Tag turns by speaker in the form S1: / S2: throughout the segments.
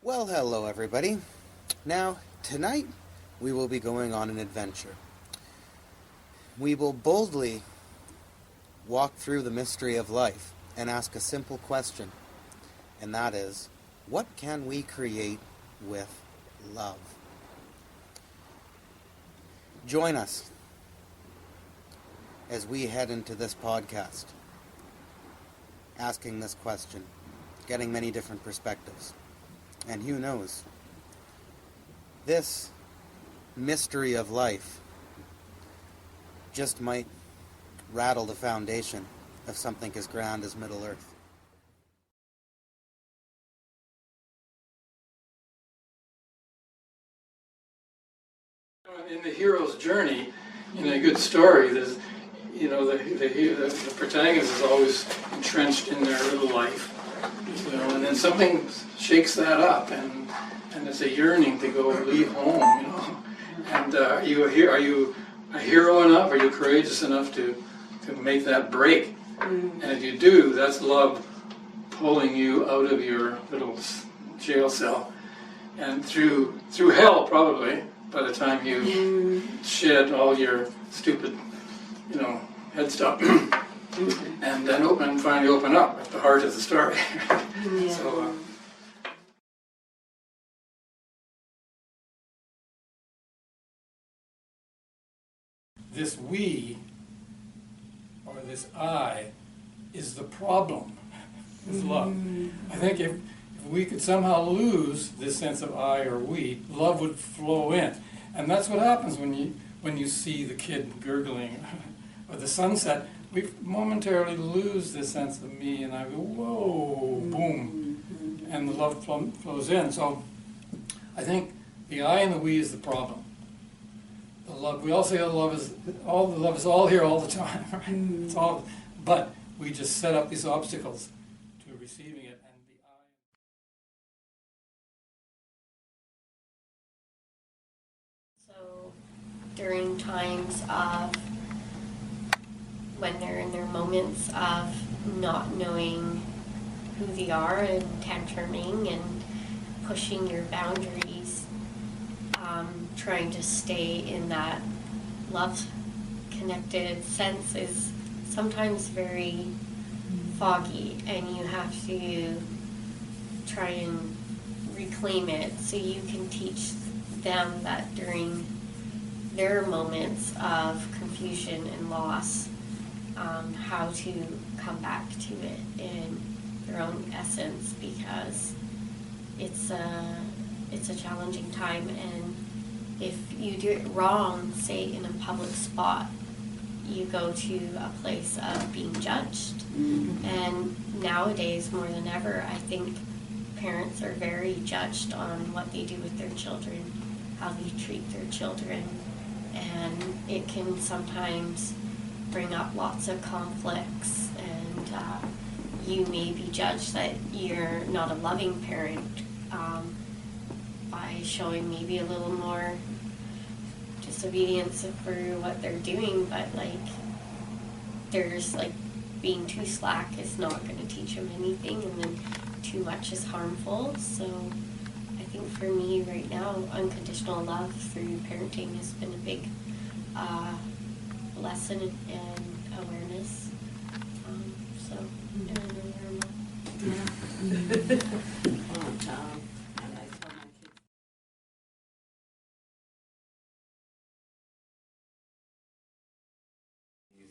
S1: Well, hello everybody. Now, tonight we will be going on an adventure. We will boldly walk through the mystery of life and ask a simple question, and that is, what can we create with love? Join us as we head into this podcast, asking this question, getting many different perspectives. And who knows, this mystery of life just might rattle the foundation of something as grand as Middle Earth.
S2: In the hero's journey, in a good story, there's, the protagonist is always entrenched in their little life, and then something shakes that up, and there's a yearning to go leave home, And are you a hero enough? Are you courageous enough to make that break? And if you do, that's love pulling you out of your little jail cell and through hell, probably, by the time you shed all your stupid, head stuff, and then finally open up at the heart of the story.
S3: Yeah.
S2: So. This we, or this I, is the problem with love. I think if we could somehow lose this sense of I or we, love would flow in. And that's what happens when you see the kid gurgling or the sunset. We momentarily lose this sense of me, and I go, whoa, boom, and the love flows in. So I think the I and the we is the problem. The love, we all say the love is all here all the time, right? It's all, but we just set up these obstacles to receiving it, and the I.
S3: So during times of when they're in their moments of not knowing who they are and tantruming and pushing your boundaries, trying to stay in that love-connected sense is sometimes very foggy, and you have to try and reclaim it so you can teach them that during their moments of confusion and loss, how to come back to it in their own essence, because it's a challenging time, and if you do it wrong, say in a public spot, you go to a place of being judged. And nowadays, more than ever, I think parents are very judged on what they do with their children, how they treat their children, and it can sometimes bring up lots of conflicts, and you may be judged that you're not a loving parent by showing maybe a little more disobedience for what they're doing, but there's being too slack is not going to teach them anything, and then too much is harmful. So I think for me right now, unconditional love through parenting has been a big lesson and awareness.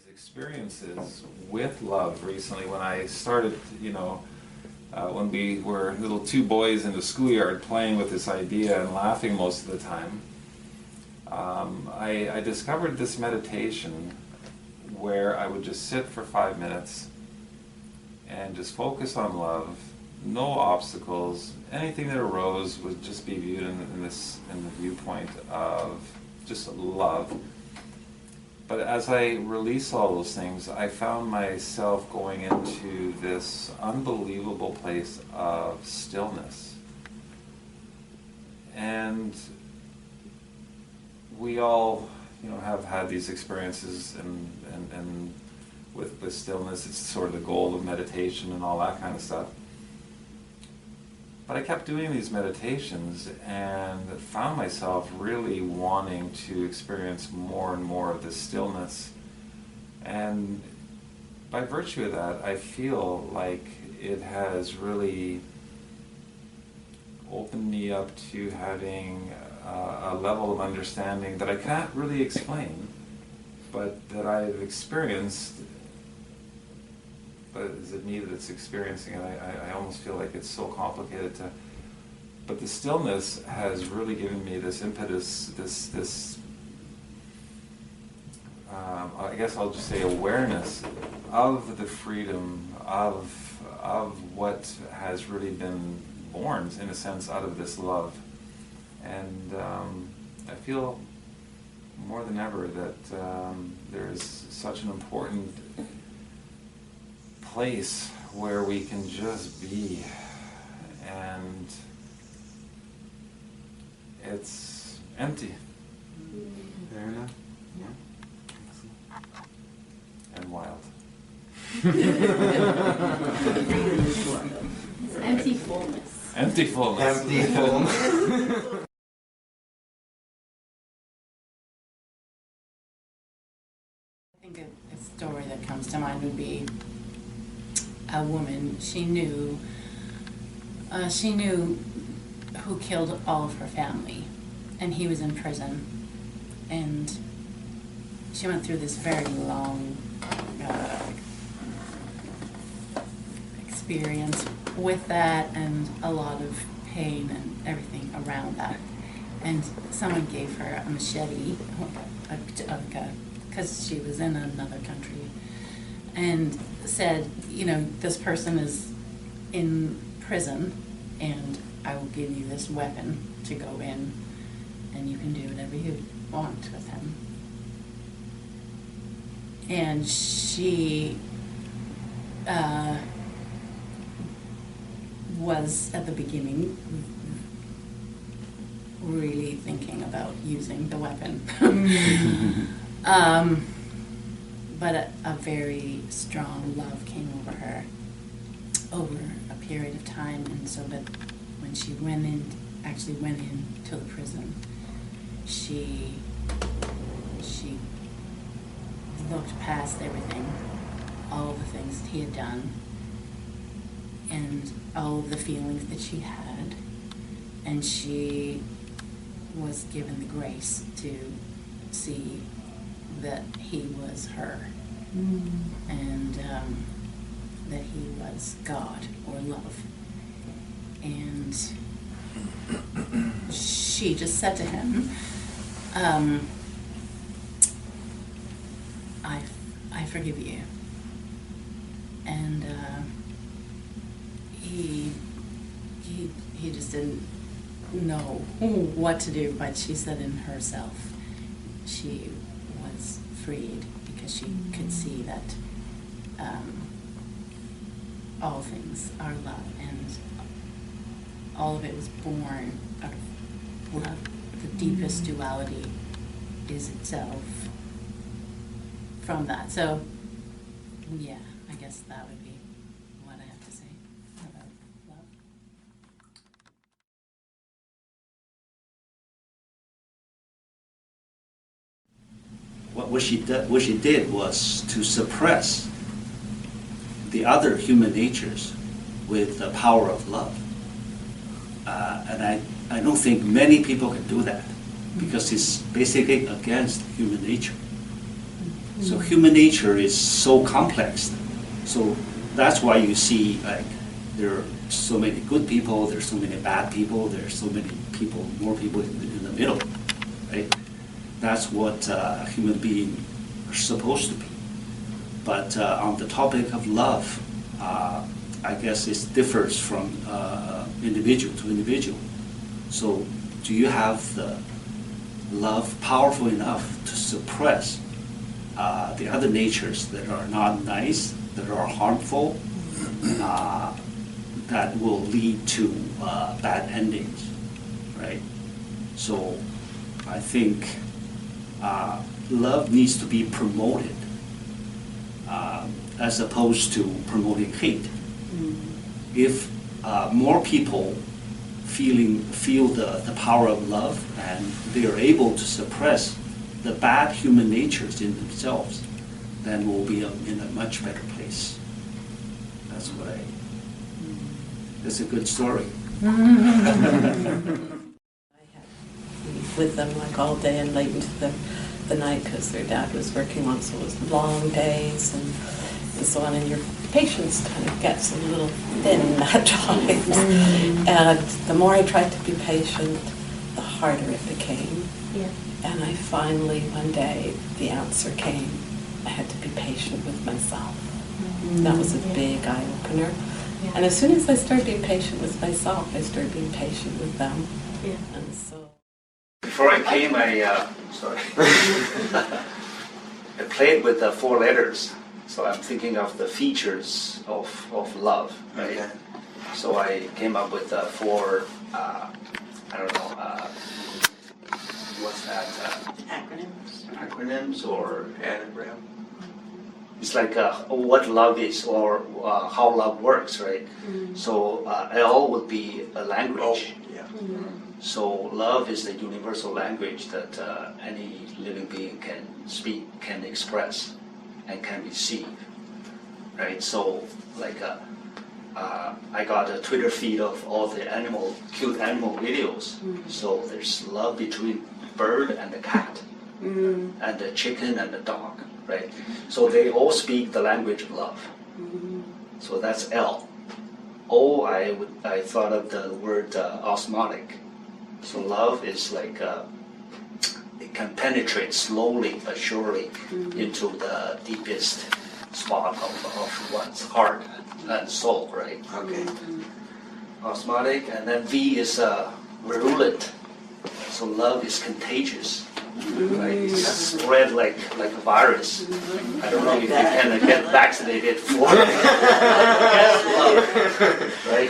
S4: Experiences with love recently when I started, when we were little two boys in the schoolyard playing with this idea and laughing most of the time, I discovered this meditation where I would just sit for 5 minutes and just focus on love, no obstacles, anything that arose would just be viewed in the viewpoint of just love. But as I release all those things, I found myself going into this unbelievable place of stillness. And we all, have had these experiences, and with stillness, it's sort of the goal of meditation and all that kind of stuff. But I kept doing these meditations and found myself really wanting to experience more and more of this stillness. And by virtue of that, I feel like it has really opened me up to having a level of understanding that I can't really explain, but that I've experienced. But is it me that it's experiencing it? I almost feel like it's so complicated to. But the stillness has really given me this impetus, this I guess I'll just say awareness of the freedom of what has really been born, in a sense, out of this love. And I feel more than ever that there's such an important place where we can just be, and it's empty.
S1: Fair enough. Yeah.
S4: And wild.
S5: It's empty fullness.
S4: Empty fullness.
S1: Empty fullness.
S5: I think a story that comes to mind would be a woman. She knew who killed all of her family, and he was in prison. And she went through this very long experience with that, and a lot of pain and everything around that. And someone gave her a machete, because she was in another country, and said, this person is in prison, and I will give you this weapon to go in, and you can do whatever you want with him. And she was, at the beginning, really thinking about using the weapon. But a very strong love came over her over a period of time, and so that when she actually went into the prison, she looked past everything, all the things that he had done, and all of the feelings that she had, and she was given the grace to see that he was her, and that he was God or love. And she just said to him, I forgive you. And he just didn't know what to do, but she said in herself she was freed, because she could see that all things are love, and all of it was born out of love. The deepest duality is itself from that. So, yeah, I guess that would be what I have to say about love.
S6: What she did was to suppress the other human natures with the power of love. And I don't think many people can do that, because it's basically against human nature. So human nature is so complex. So that's why you see, like, there are so many good people, there's so many bad people, there's so many people, more people in the middle, right? That's what human beings are supposed to be. But on the topic of love, I guess it differs from individual to individual. So do you have the love powerful enough to suppress the other natures that are not nice, that are harmful, that will lead to bad endings, right? So I think love needs to be promoted as opposed to promoting hate. If more people feel the power of love, and they are able to suppress the bad human natures in themselves, then we'll be in a much better place. That's what it's a good story.
S7: I had with them like all day and late into the night because their dad was working on, so it was long days and so on, and your patience kind of gets a little thin at times. And the more I tried to be patient, the harder it became.
S3: Yeah.
S7: And I finally, one day, the answer came. I had to be patient with myself. That was a big eye-opener.
S3: Yeah.
S7: And as soon as I started being patient with myself, I started being patient with them.
S3: Yeah.
S7: And so...
S6: Before I came, I played with the 4 letters. So I'm thinking of the features of love, right?
S1: Okay.
S6: So I came up with 4, I don't know, what's that? Acronyms or anagram? It's like what love is, or how love works, right? So L would be a language. So love is the universal language that any living being can speak, can express, and can receive, right? So like I got a Twitter feed of all the cute animal videos. So there's love between bird and the cat, and the chicken and the dog, right? So they all speak the language of love. So that's L. O, I thought of the word osmotic. So love is like it can penetrate slowly but surely into the deepest spot of one's heart and soul, right?
S1: Okay.
S6: Osmotic, and then V is virulent. So love is contagious, right? It's spread like a virus. I don't know if you can get vaccinated for love, right?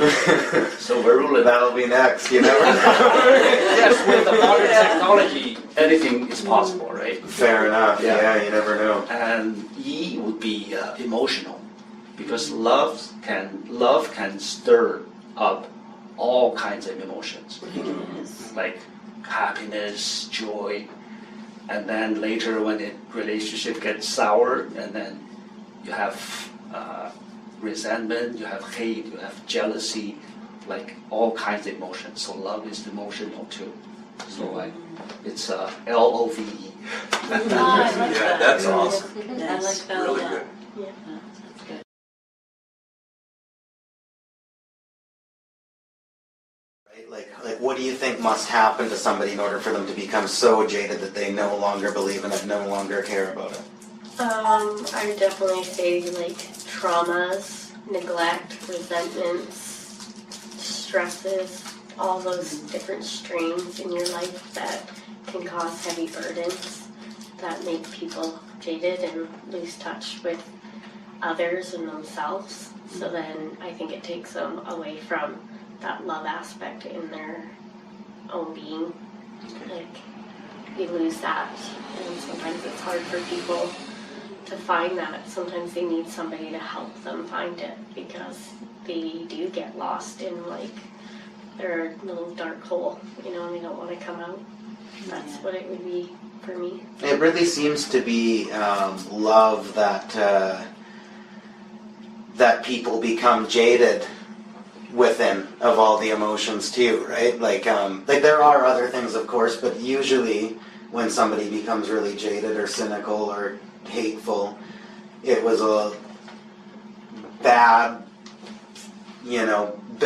S6: So virulent.
S1: That'll be next, you never know.
S6: Yes, with the modern technology, anything is possible, right?
S1: Fair enough,
S6: Yeah.
S1: yeah, you never know.
S6: And E would be emotional, because love can stir up all kinds of emotions, like happiness, joy, and then later when the relationship gets sour, and then you have resentment, you have hate, you have jealousy, like all kinds of emotions. So love is emotional too. So it's LOVE.
S3: I like that.
S8: Yeah, that's awesome.
S3: I like that.
S8: Really good.
S3: Yeah.
S1: Right? Like, what do you think must happen to somebody in order for them to become so jaded that they no longer believe in it, no longer care about it?
S3: I would definitely say like traumas, neglect, resentments, stresses, all those different strains in your life that can cause heavy burdens that make people jaded and lose touch with others and themselves. So then I think it takes them away from that love aspect in their own being. Like, you lose that, and sometimes it's hard for people to find that. Sometimes they need somebody to help them find it, because they do get lost in like their little dark hole, you know, and they don't want to come out. That's what it would be for me.
S1: It really seems to be love that people become jaded within of all the emotions too, right? Like there are other things, of course, but usually when somebody becomes really jaded or cynical or hateful, it was a bad,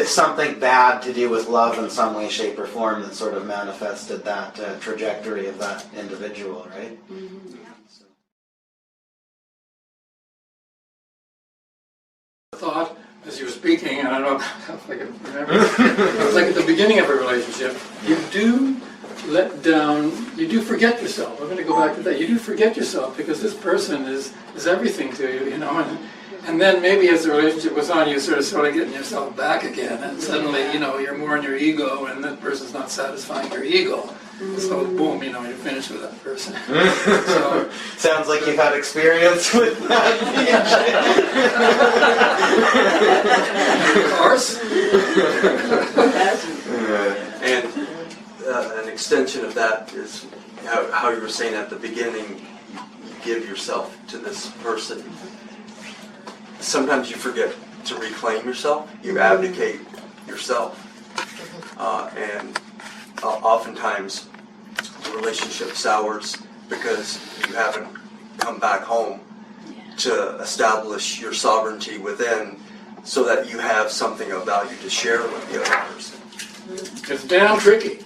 S1: something bad to do with love in some way, shape, or form that sort of manifested that trajectory of that individual, right?
S2: Thought as you were speaking, and I don't know if I can remember, it was like at the beginning of a relationship, you do forget yourself. I'm going to go back to that. You do forget yourself because this person is everything to you, and then maybe as the relationship goes on, you sort of getting yourself back again, and suddenly, you're more in your ego, and that person's not satisfying your ego. So boom, you're finished with that person. So,
S1: sounds like you've had experience with that.
S2: of course.
S8: extension of that is how you were saying at the beginning, you give yourself to this person. Sometimes you forget to reclaim yourself. You abdicate yourself. And oftentimes the relationship sours because you haven't come back home to establish your sovereignty within so that you have something of value to share with the other person.
S2: It's damn tricky.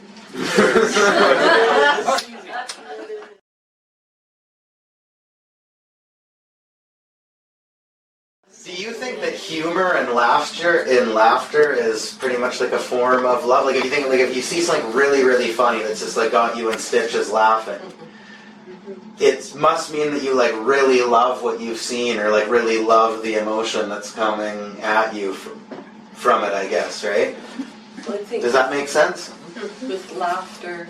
S1: Do you think that humor and laughter is pretty much like a form of love? Like if you think, like if you see something really, really funny that's just like got you in stitches laughing, it must mean that you like really love what you've seen, or like really love the emotion that's coming at you from it, I guess, right?
S7: Well, I think
S1: Does that make sense?
S7: with laughter,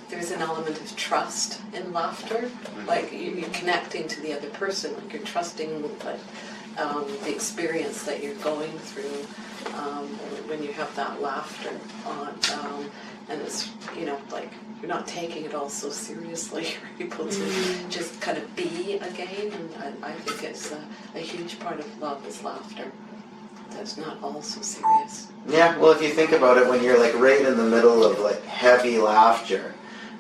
S7: there's an element of trust in laughter. Like you're connecting to the other person, like you're trusting like, the experience that you're going through when you have that laughter on. And it's, like you're not taking it all so seriously. You're able to just kind of be again. And I think it's a huge part of love is laughter. That's not all so serious.
S1: Yeah, well, if you think about it, when you're like right in the middle of like heavy laughter,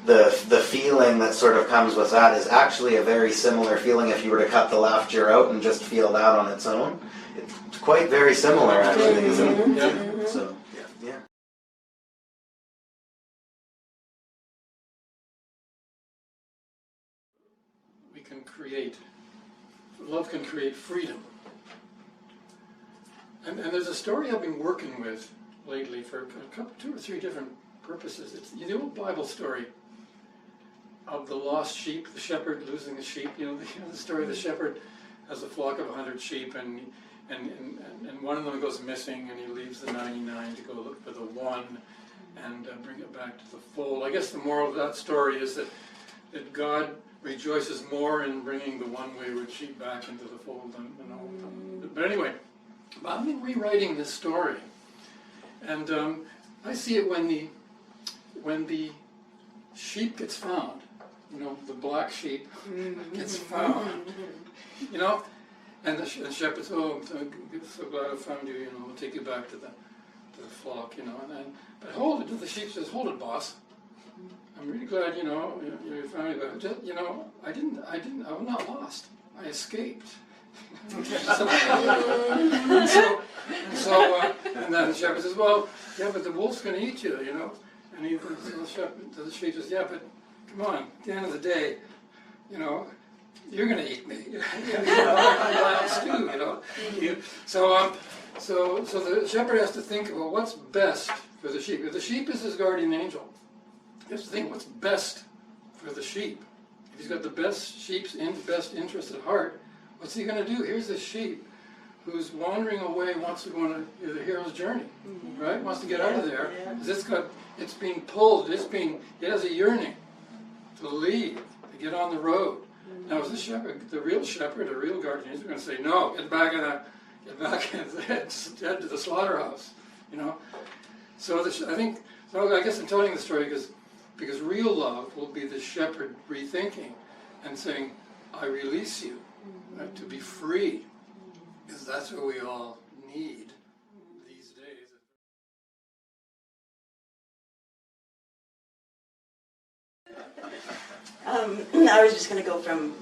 S1: the feeling that sort of comes with that is actually a very similar feeling if you were to cut the laughter out and just feel that on its own. It's quite very similar, actually, isn't it?
S2: Yeah.
S1: So, yeah.
S2: We can create, love can create freedom. And there's a story I've been working with lately for two or three different purposes. It's the old Bible story of the lost sheep, the shepherd losing the sheep. The story of the shepherd has a flock of 100 sheep, and one of them goes missing, and he leaves the 99 to go look for the one and bring it back to the fold. I guess the moral of that story is that God rejoices more in bringing the one wayward sheep back into the fold than all of them. But anyway, I've been rewriting this story, and I see it when the sheep gets found. The black sheep gets found. And the shepherd says, "Oh, I'm so glad I found you. We'll take you back to the flock." But the sheep says, "Hold it, boss. I'm really glad you found me, but just, I'm not lost. I escaped." And then the shepherd says, "Well, yeah, but the wolf's going to eat you, And he the sheep says, "Yeah, but come on, at the end of the day, you're going to eat me. I'm lambs too, So the shepherd has to think, well, what's best for the sheep? If the sheep is his guardian angel, he has to think what's best for the sheep. If he's got the best sheep's best interest at heart, what's he going to do? Here's this sheep who's wandering away, wants to go on the hero's journey, right? Wants to get out of there. It's being pulled. It has a yearning to leave, to get on the road. Now, is the shepherd, the real guardian, he's going to say, "No, get back and head to the slaughterhouse," So I guess I'm telling the story because real love will be the shepherd rethinking and saying, "I release you, right, to be free," because that's what we all need these days.
S9: I was just going to go from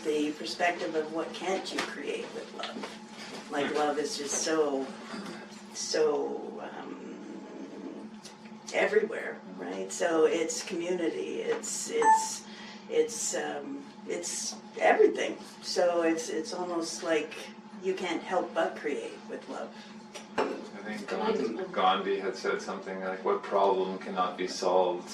S9: the perspective of what can't you create with love. Like love is just so everywhere, right? So it's community. It's everything. So it's almost like you can't help but create with love.
S4: I think Gandhi had said something like, "What problem cannot be solved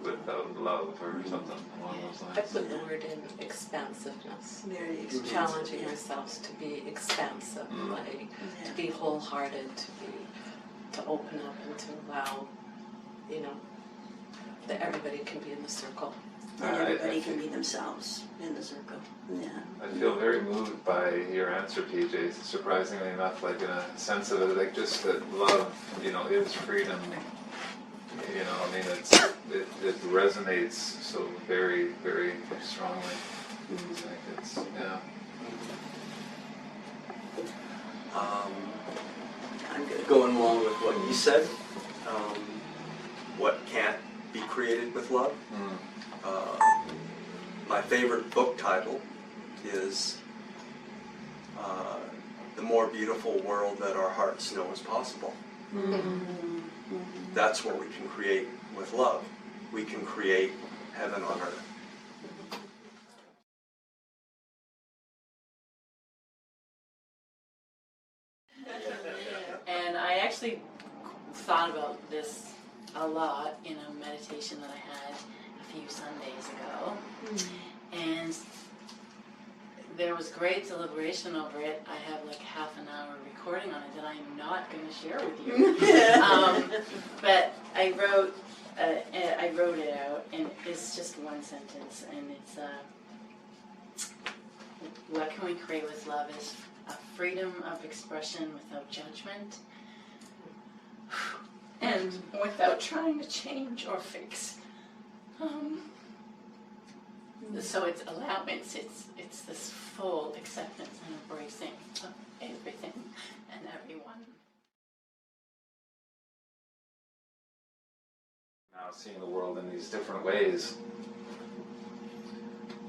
S4: without love," or something along those lines.
S7: I put the word in expansiveness.
S9: Very expansive,
S7: Challenging
S9: yeah.
S7: ourselves to be expansive, to be wholehearted, to open up and to allow, that everybody can be in the circle.
S9: And everybody can be themselves in the circle. Yeah.
S4: I feel very moved by your answer, PJ. Surprisingly enough, like in a sense of it, like just that love, is freedom. You know, I mean, it resonates so very, very strongly. It's like it's, yeah.
S8: I'm going along with what you said. What can't be created with love? My favorite book title is The More Beautiful World That Our Hearts Know Is Possible. That's what we can create with love. We can create heaven on earth.
S5: And I actually thought about this a lot in a meditation that I had a few Sundays ago. And there was great deliberation over it. I have like half an hour recording on it that I'm not going to share with you. But I wrote it out, and it's just one sentence, and it's what can we create with love is a freedom of expression without judgment and without trying to change or fix. So it's allowance, it's this full acceptance and embracing of everything and everyone.
S4: Now seeing the world in these different ways.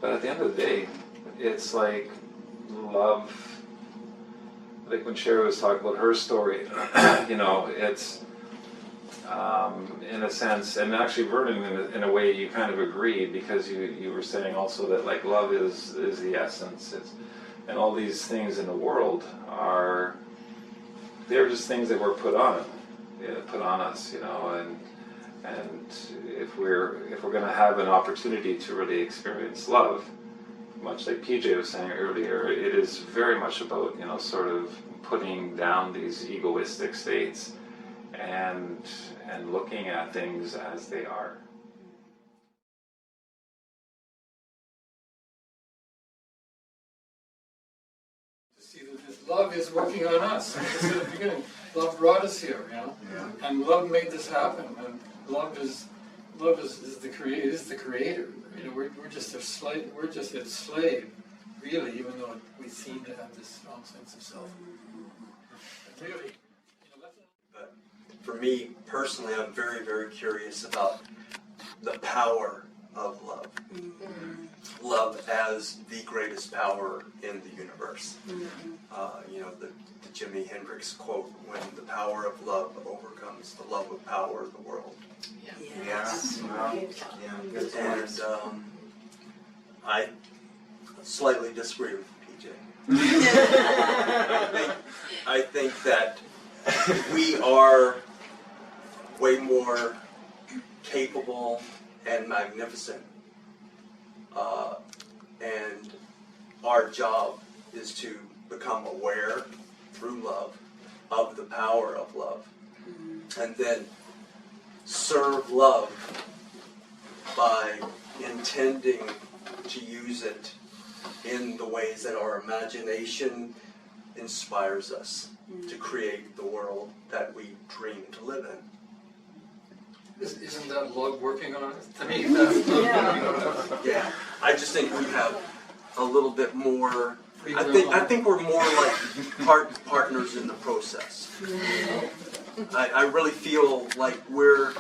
S4: But at the end of the day, it's like love, like when Sherry was talking about her story, you know, it's in a sense, and actually Vernon, in a way you kind of agreed, because you were saying also that like love is the essence, and all these things in the world they're just things that were put on us, you know, and if we're going to have an opportunity to really experience love, much like PJ was saying earlier, it is very much about, you know, sort of putting down these egoistic states and looking at things as they are.
S2: To see that this love is working on us. Like I said at the beginning, love brought us here, you know, and love made this happen. And love is the creator. You know, we're just a slave. We're just its slave, really, even though we seem to have this strong sense of self. But really, you know,
S8: But for me personally, I'm very, very curious about the power of love. Love as the greatest power in the universe. You know, the Jimi Hendrix quote, when the power of love overcomes the love of power of the world.
S9: Yes.
S8: And I slightly disagree with PJ. I think that we are way more capable and magnificent, and our job is to become aware through love of the power of love, and then serve love by intending to use it in the ways that our imagination inspires us to create the world that we dream to live in.
S2: isn't that love working on us? To me, that's love working on us.
S8: Yeah, I just think we have a little bit more. I think we're more like partners in the process. I really feel like we're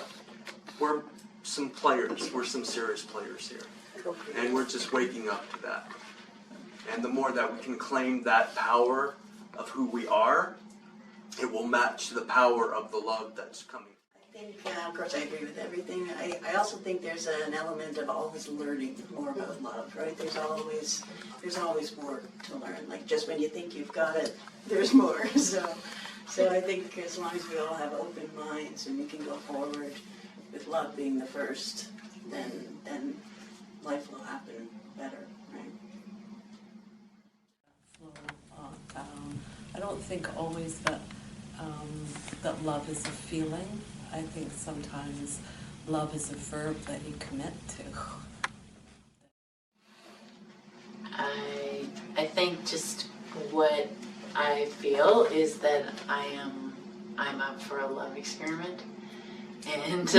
S8: some players. We're some serious players here, and we're just waking up to that. And the more that we can claim that power of who we are, it will match the power of the love that's coming.
S9: I think, of course, I agree with everything. I also think there's an element of always learning more about love, right? There's always more to learn. Like, just when you think you've got it, there's more. So I think as long as we all have open minds and we can go forward with love being the first, then life will happen better, right?
S7: I don't think always that love is a feeling. I think sometimes love is a verb that you commit to.
S5: I think just what I feel is that I'm up for a love experiment, And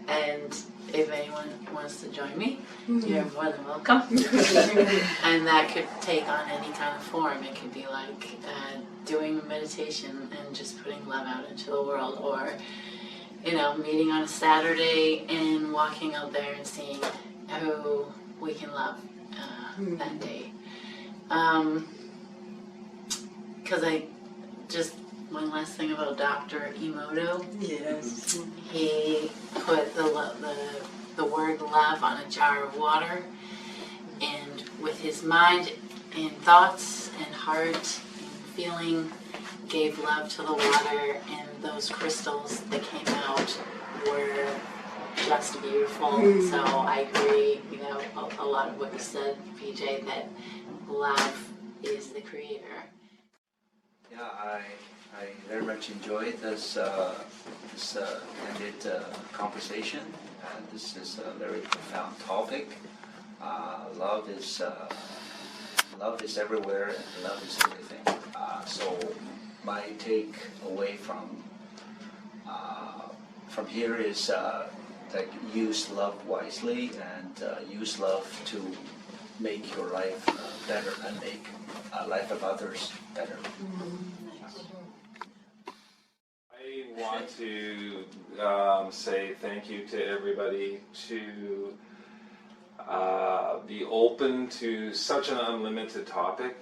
S5: and if anyone wants to join me, you're more than welcome. And that could take on any kind of form. It could be like doing meditation and just putting love out into the world, or meeting on a Saturday and walking out there and seeing who we can love that day. Because one last thing about Dr. Emoto.
S9: Yes.
S5: He put the word love on a jar of water, and with his mind and thoughts and heart and feeling, gave love to the water, and those crystals that came out were just beautiful. So I agree, a lot of what you said, PJ, that love is the creator.
S6: Yeah, I very much enjoyed this candid conversation. This is a very profound topic. Love is everywhere, and love is everything. So my take away from here is like use love wisely, and use love to make your life better and make life of others better.
S4: I want to say thank you to everybody to be open to such an unlimited topic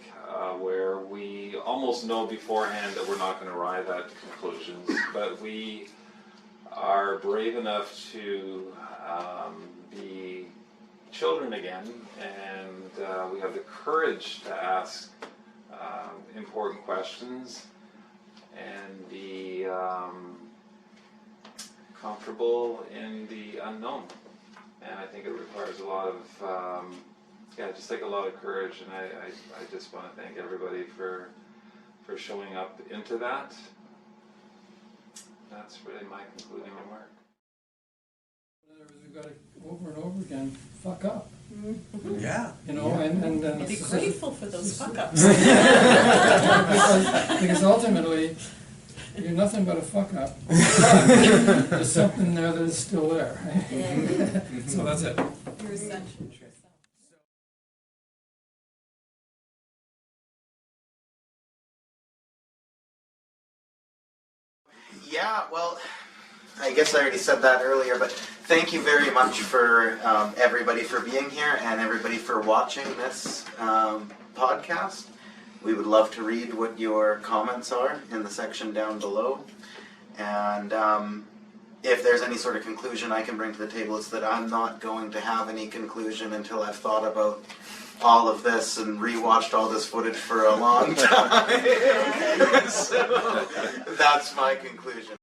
S4: where we almost know beforehand that we're not going to arrive at conclusions, but we are brave enough to be children again, and we have the courage to ask important questions and be comfortable in the unknown. And I think it requires a lot of, a lot of courage. And I just want to thank everybody for showing up into that. That's really my concluding remark.
S2: We've got to over and over again fuck up.
S1: Yeah.
S2: And then
S7: Be grateful for those fuck-ups.
S2: because ultimately, you're nothing but a fuck up. There's something there that is still there. So that's it.
S7: You're essential.
S1: Yeah, well, I guess I already said that earlier, but thank you very much for everybody for being here and everybody for watching this podcast. We would love to read what your comments are in the section down below. And if there's any sort of conclusion I can bring to the table, it's that I'm not going to have any conclusion until I've thought about all of this and rewatched all this footage for a long time. So that's my conclusion.